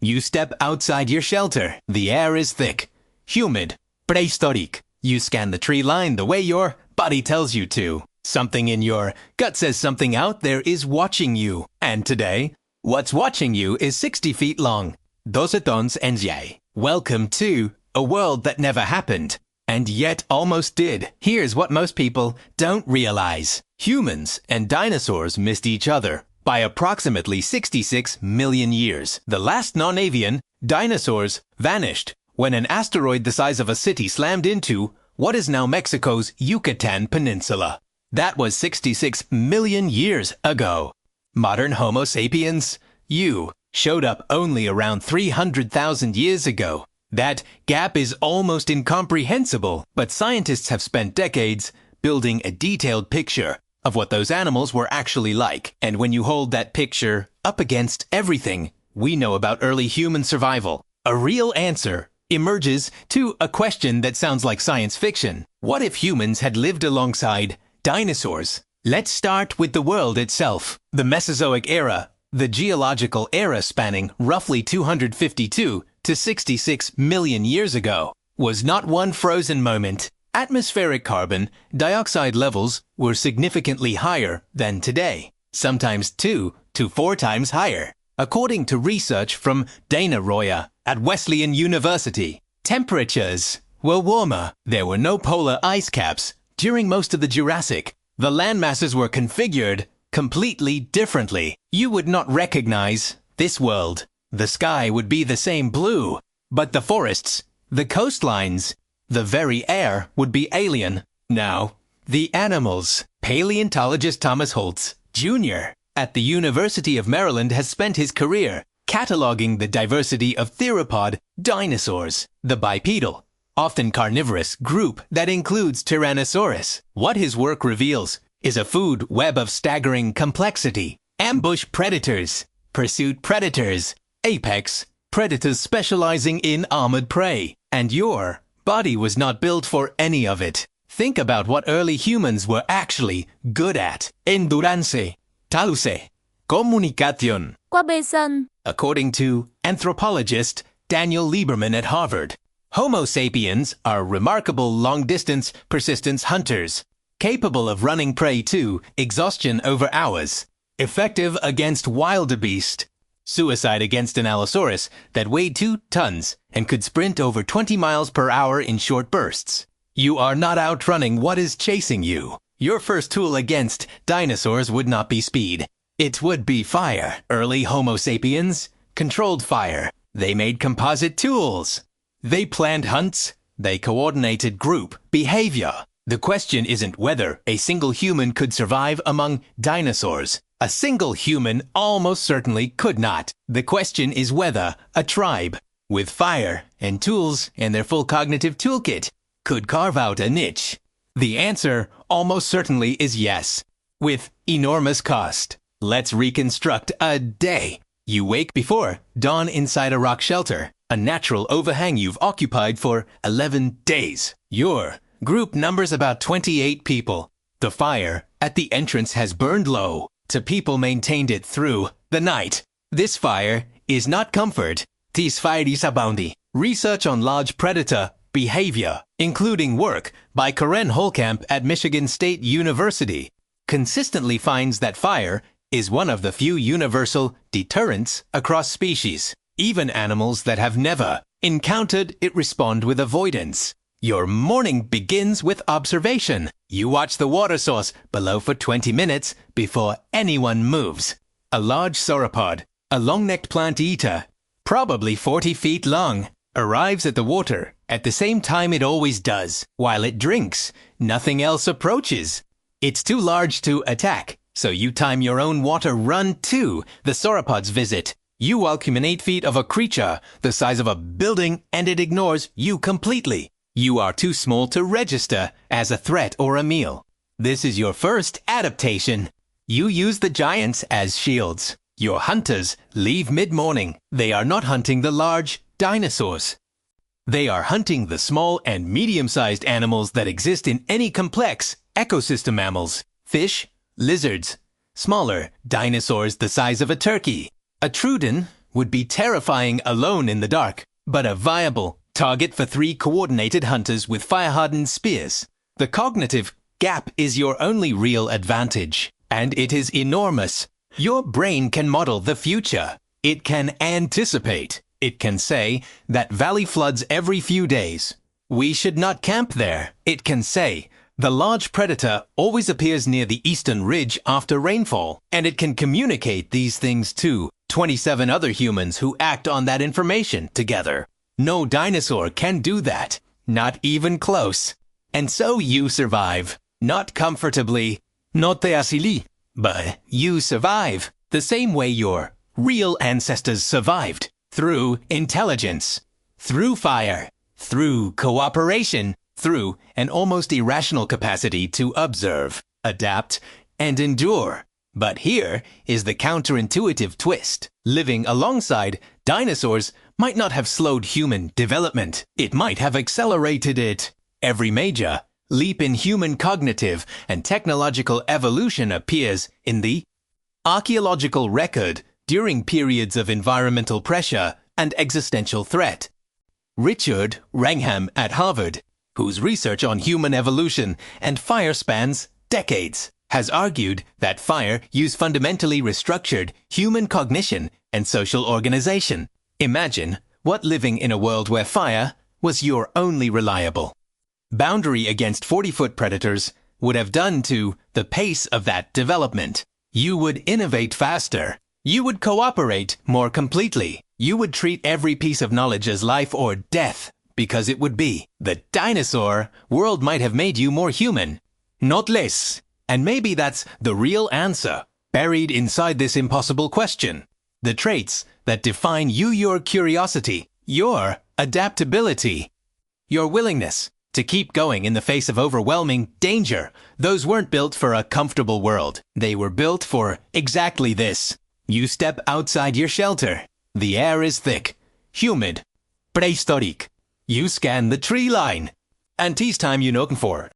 You step outside your shelter. The air is thick, humid, prehistoric. You scan the tree line the way your body tells you to. Something in your gut says something out there is watching you. And today, what's watching you is 60 feet long. 12 tons en jij. Welcome to a world that never happened, and yet almost did. Here's what most people don't realize. Humans and dinosaurs missed each other by approximately 66 million years. The last non-avian, dinosaurs, vanished when an asteroid the size of a city slammed into what is now Mexico's Yucatan Peninsula. That was 66 million years ago. Modern Homo sapiens, you, showed up only around 300,000 years ago. That gap is almost incomprehensible, but scientists have spent decades building a detailed picture of what those animals were actually like. And when you hold that picture up against everything we know about early human survival, a real answer emerges to a question that sounds like science fiction. What if humans had lived alongside dinosaurs? Let's start with the world itself. The Mesozoic era, the geological era spanning roughly 252 to 66 million years ago, was not one frozen moment. Atmospheric carbon dioxide levels were significantly higher than today, sometimes 2 to 4 times higher. According to research from Daniel Lieberman at Wesleyan University, temperatures were warmer. There were no polar ice caps during most of the Jurassic. The land masses were configured completely differently. You would not recognize this world. The sky would be the same blue, but the forests, the coastlines, the very air would be alien. Now, the animals. Paleontologist Thomas Holtz Jr. at the University of Maryland has spent his career cataloging the diversity of theropod dinosaurs, the bipedal, often carnivorous group that includes Tyrannosaurus. What his work reveals is a food web of staggering complexity. Ambush predators, pursuit predators, apex predators specializing in armored prey. And your body was not built for any of it. Think about what early humans were actually good at. Endurance, taluse, comunicación. According to anthropologist Daniel Lieberman at Harvard, Homo sapiens are remarkable long-distance persistence hunters, capable of running prey to exhaustion over hours, effective against wildebeest, suicide against an Allosaurus that weighed 2 tons and could sprint over 20 miles per hour in short bursts. You are not outrunning what is chasing you. Your first tool against dinosaurs would not be speed. It would be fire. Early Homo sapiens controlled fire. They made composite tools. They planned hunts. They coordinated group behavior. The question isn't whether a single human could survive among dinosaurs. A single human almost certainly could not. The question is whether a tribe, with fire and tools and their full cognitive toolkit, could carve out a niche. The answer almost certainly is yes, with enormous cost. Let's reconstruct a day. You wake before dawn inside a rock shelter, a natural overhang you've occupied for 11 days. Your group numbers about 28 people. The fire at the entrance has burned low. The people maintained it through the night. This fire is not comfort. This fire is abounding. Research on large predator behavior, including work by Karen Holtkamp at Michigan State University, consistently finds that fire is one of the few universal deterrents across species. Even animals that have never encountered it respond with avoidance. Your morning begins with observation. You watch the water source below for 20 minutes before anyone moves. A large sauropod, a long-necked plant eater, probably 40 feet long, arrives at the water at the same time it always does. While it drinks, nothing else approaches. It's too large to attack, so you time your own water run to the sauropod's visit. You welcome in 8 feet of a creature the size of a building and it ignores you completely. You are too small to register as a threat or a meal. This is your first adaptation. You use the giants as shields. Your hunters leave mid-morning. They are not hunting the large dinosaurs. They are hunting the small and medium-sized animals that exist in any complex ecosystem. Mammals, fish, lizards, smaller dinosaurs the size of a turkey. A trudon would be terrifying alone in the dark, but a viable target for 3 coordinated hunters with fire-hardened spears. The cognitive gap is your only real advantage, and it is enormous. Your brain can model the future. It can anticipate. It can say that valley floods every few days. We should not camp there. It can say the large predator always appears near the eastern ridge after rainfall, and it can communicate these things to 27 other humans who act on that information together. No dinosaur can do that, not even close. And so you survive, not comfortably, not asili, but you survive the same way your real ancestors survived, through intelligence, through fire, through cooperation, through an almost irrational capacity to observe, adapt, and endure. But here is the counterintuitive twist. Living alongside dinosaurs might not have slowed human development. It might have accelerated it. Every major leap in human cognitive and technological evolution appears in the archaeological record during periods of environmental pressure and existential threat. Richard Wrangham at Harvard, whose research on human evolution and fire spans decades, has argued that fire used fundamentally restructured human cognition and social organization. Imagine what living in a world where fire was your only reliable boundary against 40-foot predators would have done to the pace of that development. You would innovate faster. You would cooperate more completely. You would treat every piece of knowledge as life or death, because it would be. The dinosaur world might have made you more human, not less. And maybe that's the real answer, buried inside this impossible question. The traits that define you, your curiosity, your adaptability, your willingness to keep going in the face of overwhelming danger. Those weren't built for a comfortable world. They were built for exactly this. You step outside your shelter. The air is thick, humid, prehistoric. You scan the tree line. And tis time you looking for.